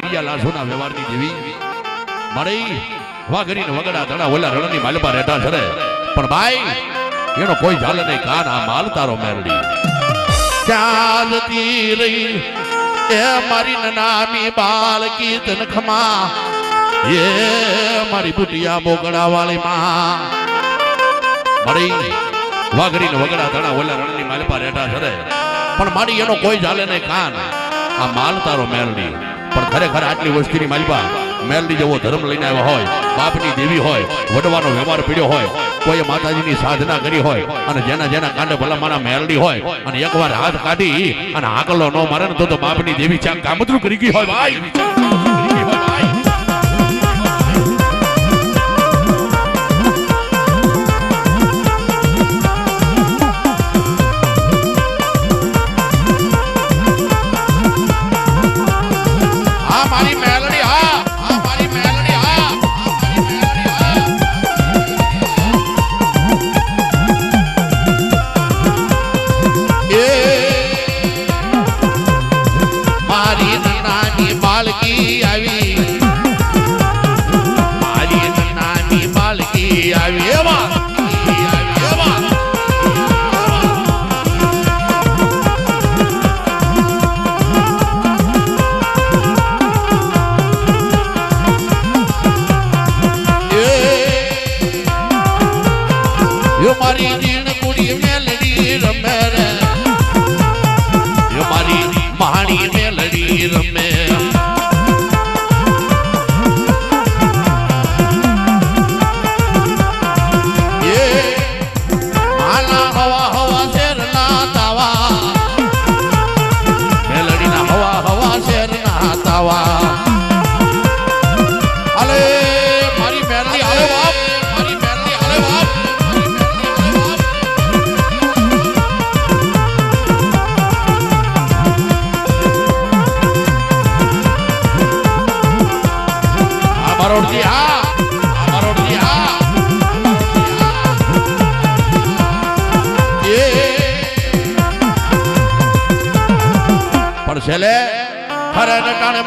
media લાશોના વ્યવહારની દેવી મારી વાઘરીને વગડા ધડા ઓલા રણની માલપા રહેતા છે પણ ભાઈ એનો કોઈ ઝાલ નહીં કાન આ માલ તારો મેરડી ત્યાં જતી રહી એ મારી નામી બાળકી તનખમાં એ મારી બુટિયા બોગડા વાળી માં મારી વાઘરીને વગડા ધડા ઓલા રણની માલપા રહેતા છે પણ મારી એનો કોઈ ઝાલે નહીં કાન આ માલ તારો મેરડી પણ ખરેખર આટલી વસ્તીની માલપા મેલડી જેવો ધર્મ લઈને આવ્યા હોય બાપની દેવી હોય વડવાનો વ્યવહાર પીડ્યો હોય કોઈ માતાજીની સાધના કરી હોય અને જેના જેના કાંડે ભલામાના મેલડી હોય અને એકવાર હાથ કાઢી અને આકલો ન મારે ને તો બાપની દેવી ચાક કામતરું કરી ગઈ હોય ભાઈ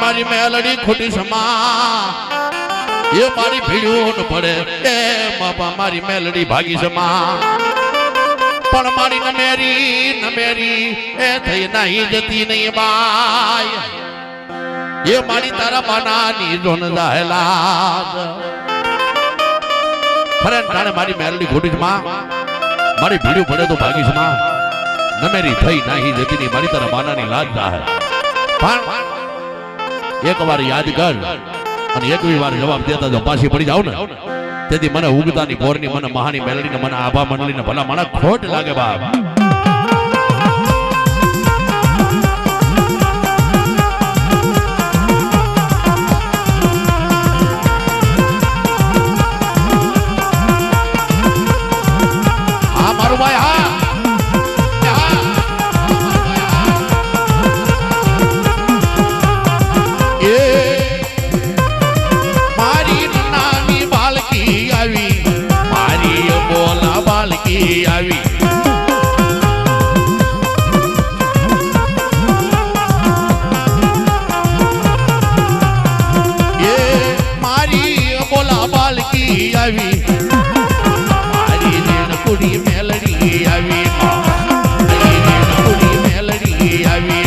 મારી મેલડી ખોટી સમા એ મારી ભીડ્યું પડે એ બાપા મારી મેલડી ભાગી સમા પણ મારી નમેરી એ થઈ નહીં જતી નહીં બાય એ મારી તારા માનાની જોન દાહેલા ખરે ટાણે મારી મેલડી ખોટી સમા મારી ભીડ્યું પડે તો ભાગી સમા નમેરી થઈ નહીં જતી નહીં મારી તારા માનાની લાજ દાહે પણ એક વાર યાદ કર અને એકવી વાર જવાબ દેતા જો પાછી પડી જાવ ને તેથી મને ઉગતાની પોરની મને મહાની મેલડીને મને આભા મંડળીને ભલા મને ખોટ લાગે બાપ હા મારું ભાઈ હા આવી એ મારી બોલા બાલકી આવી મારી રેણ કુડી મેલડી આવી મારી રેણ કુડી મેલડી આવી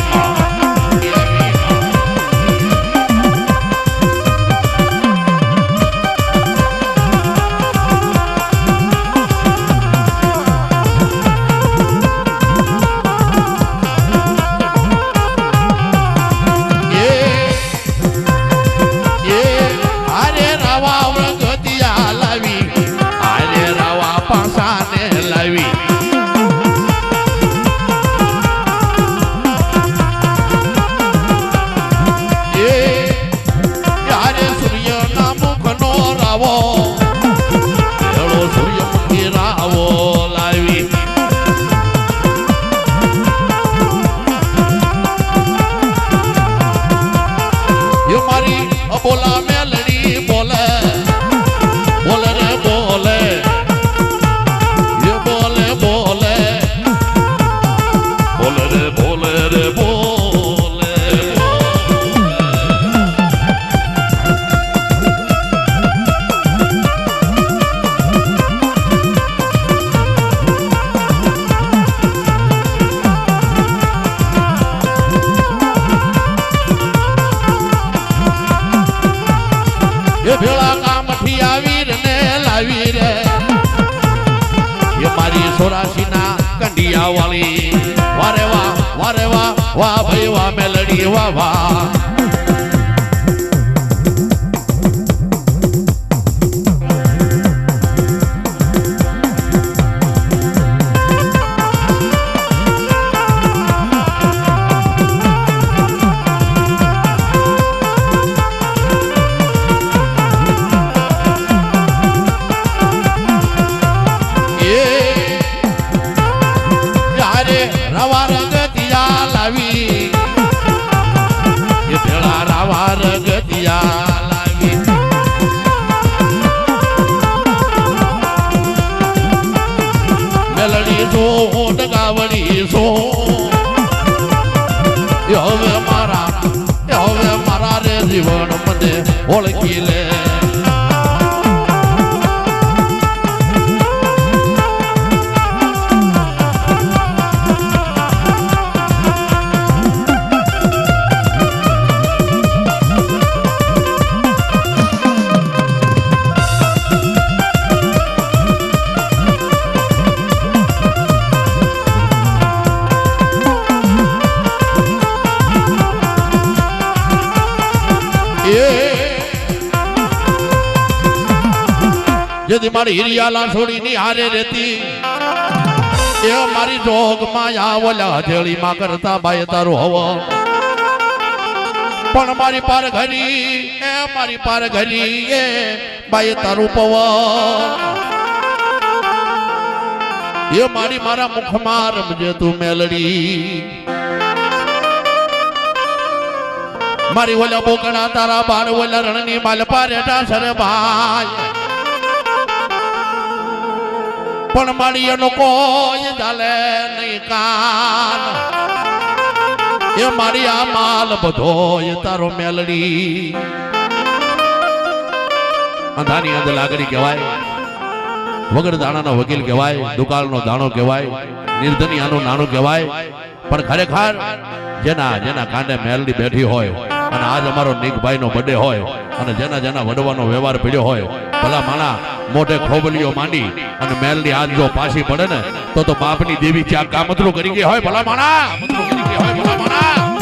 બોલા મેલડી બોલે બોલે રે બોલે એ બોલે બોલે બોલે રે બોલે રે બોલે એ ભેળા કામથી આવી ને લાવી રે એ મારી 84 ના કંડિયા વાળી વારે વાહ વાહ ભાઈ વાહ મેલડી વાહ વાહ રવા રગતિયા લાવી એ ભેળા રવા રગતિયા લાવી મેલડી સો ડગાવડી સો હવે મારા રે જીવન મને ઓળખી લે यदि मारी हिरियाला छोड़ी नी हारे रहती ये मारी जोग माया वाला हथेली मा करता बाय तारो हवो पण मारी पार घरी ए बाय तारो पवो ये मारी मारा मुख मार मुझे तू मेलड़ी मारी वाला बोकड़ा तारा बार वाला रणनी मालपा रेटा सर भाई पण मारी एनो कोई जाले नहीं कान ये मारी आ माल बधो ये तारो मेलड़ी अंधानी अंध लागड़ी कहेवाय वगर दाणा नो वकील कहेवाय दुकाल नो दाणो कहेवाय निर्धनिया नो नाणो कहेवाय पण खरेखर जेना जेना कांडे मेलड़ी बैठी होय અને આજ અમારો નીકભાઈ નો બર્થડે હોય અને જેના જેના વડવાનો વ્યવહાર પડ્યો હોય ભલા માણા મોઢે ખોબલીઓ માંડી અને મેલડી આજ જો પાછી પડે ને તો બાપની દેવી ચા કામતરું કરી ગઈ હોય ભલા માણા કામતરું કરી ગઈ હોય ભલા માણા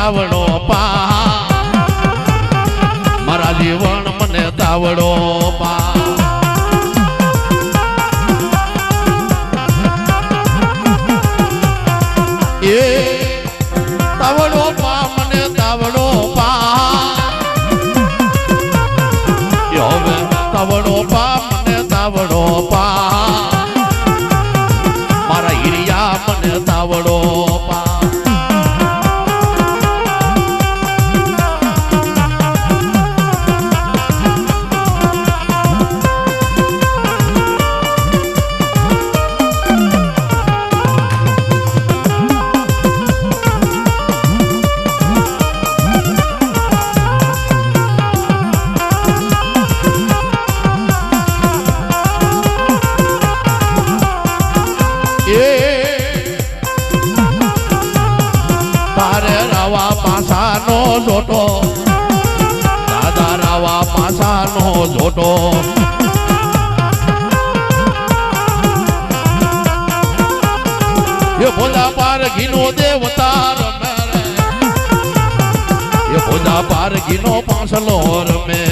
તાવડો પા મારા જીવન મને તાવડો પા એ તાવડો પા મને તાવડો પા હવે તાવડો પા મને તાવડો પા મારા હિરિયા મને તાવડો પા પાસાનો જોટો દાદા રાવા પાસાનો જોટો ये भोला पार घिनो देवतार मेरे ये भोला पार घिनो पांसलोर में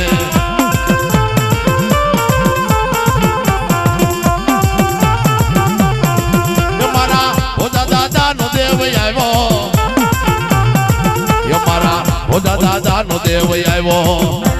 ये मारा भोला दादा नो देव आयो ये मारा भोला दादा नो देव आयो